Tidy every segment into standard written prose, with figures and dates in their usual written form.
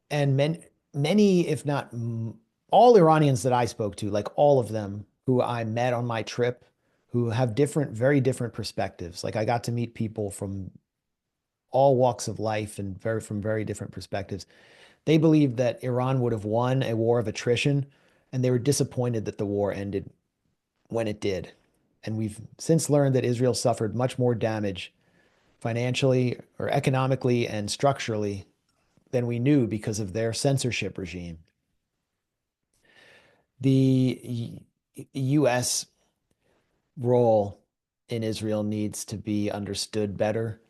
And many, if not all Iranians that I spoke to, like all of them who I met on my trip, who have different, very different perspectives. Like I got to meet people from all walks of life and from very different perspectives. They believed that Iran would have won a war of attrition, and they were disappointed that the war ended when it did. And we've since learned that Israel suffered much more damage financially or economically and structurally than we knew because of their censorship regime. The U.S. role in Israel needs to be understood better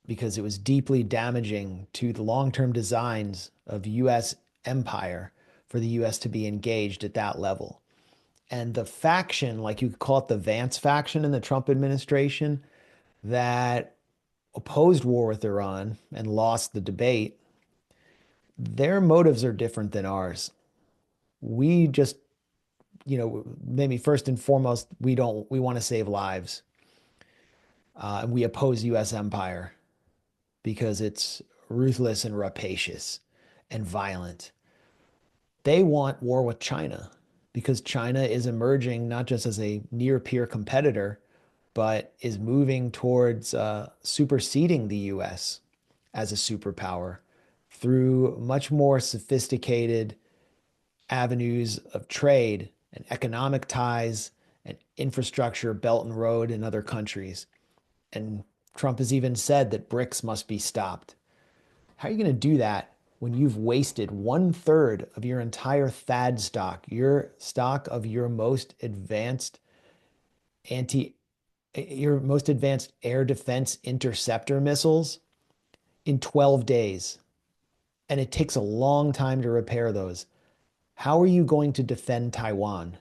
because it was deeply damaging to the long-term designs of U.S. empire for the U.S. to be engaged at that level. And the faction, like you could call it the Vance faction in the Trump administration, that opposed war with Iran and lost the debate, their motives are different than ours. We just, maybe first and foremost, we want to save lives. And we oppose US empire because it's ruthless and rapacious and violent. They want war with China because China is emerging not just as a near peer competitor, but is moving towards superseding the US as a superpower through much more sophisticated avenues of trade and economic ties and infrastructure, Belt and Road in other countries. And Trump has even said that BRICS must be stopped. How are you going to do that when you've wasted 1/3 of your entire THAAD stock, your stock of anti, your most advanced air defense interceptor missiles in 12 days? And it takes a long time to repair those. How are you going to defend Taiwan?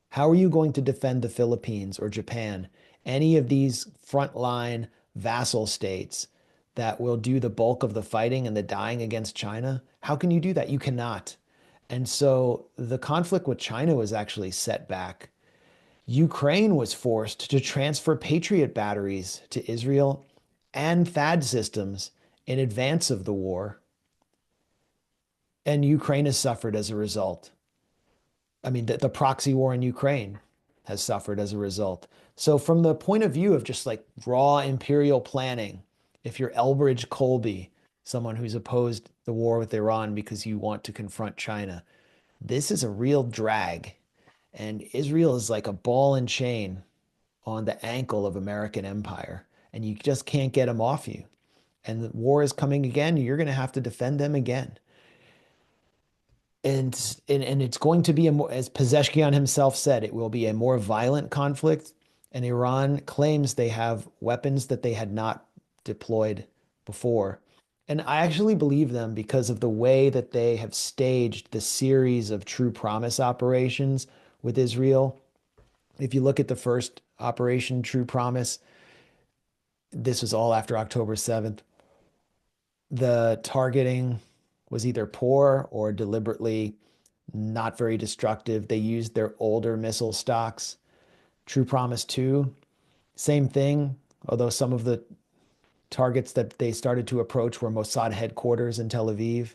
How are you going to defend the Philippines or Japan? Any of these frontline vassal states that will do the bulk of the fighting and the dying against China? How can you do that? You cannot. And so the conflict with China was actually set back. Ukraine was forced to transfer Patriot batteries to Israel and THAAD systems in advance of the war, and Ukraine has suffered as a result. I mean, the proxy war in Ukraine has suffered as a result. So, from the point of view of just like raw imperial planning, if you're Elbridge Colby, someone who's opposed the war with Iran because you want to confront China, this is a real drag. And Israel is like a ball and chain on the ankle of American empire, and you just can't get them off you. And the war is coming again. You're going to have to defend them again. And it's going to be a more, as Pezeshkian himself said, it will be a more violent conflict. And Iran claims they have weapons that they had not deployed before. And I actually believe them because of the way that they have staged the series of True Promise operations with Israel. If you look at the first Operation True Promise, this was all after October 7th. The targeting was either poor or deliberately not very destructive. They used their older missile stocks. True Promise 2, same thing, although some of the targets that they started to approach were Mossad headquarters in Tel Aviv,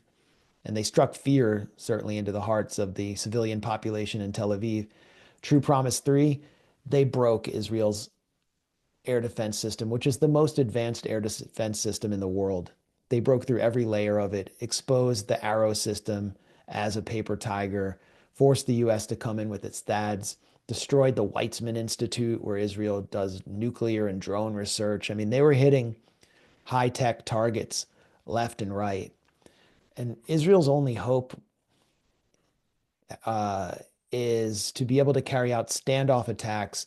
and they struck fear certainly into the hearts of the civilian population in Tel Aviv. True Promise 3, they broke Israel's air defense system, which is the most advanced air defense system in the world. They broke through every layer of it, exposed the Arrow system as a paper tiger, forced the US to come in with its THAADs, destroyed the Weizmann Institute, where Israel does nuclear and drone research. I mean, they were hitting high tech targets left and right. And Israel's only hope uh, is to be able to carry out standoff attacks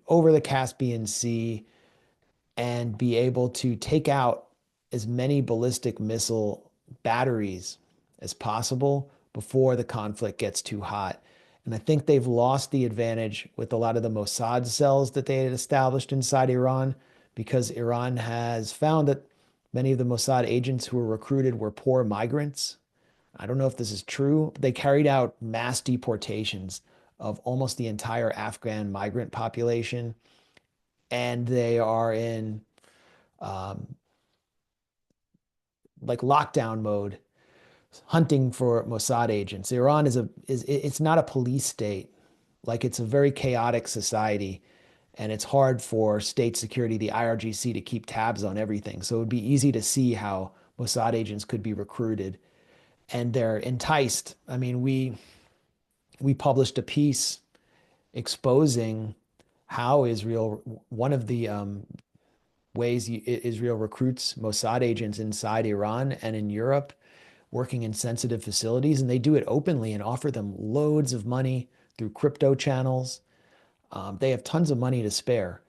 over the Caspian Sea and be able to take out as many ballistic missile batteries as possible before the conflict gets too hot. And I think they've lost the advantage with a lot of the Mossad cells that they had established inside Iran because Iran has found that many of the Mossad agents who were recruited were poor migrants. I don't know if this is true, but they carried out mass deportations of almost the entire Afghan migrant population, and they are in um, like lockdown mode hunting for Mossad agents. Iran it's not a police state. Like it's a very chaotic society, and it's hard for state security, the IRGC, to keep tabs on everything. So it would be easy to see how Mossad agents could be recruited, and they're enticed. I mean, we published a piece exposing how Israel, one of the ways Israel recruits Mossad agents inside Iran and in Europe, working in sensitive facilities, and they do it openly and offer them loads of money through crypto channels. They have tons of money to spare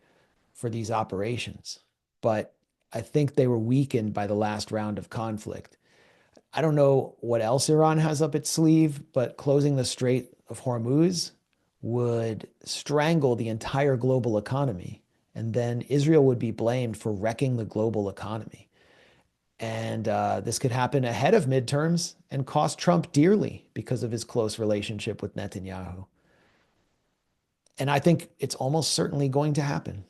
for these operations, but I think they were weakened by the last round of conflict. I don't know what else Iran has up its sleeve, but closing the Strait of Hormuz would strangle the entire global economy. And then Israel would be blamed for wrecking the global economy. And this could happen ahead of midterms and cost Trump dearly because of his close relationship with Netanyahu. And I think it's almost certainly going to happen.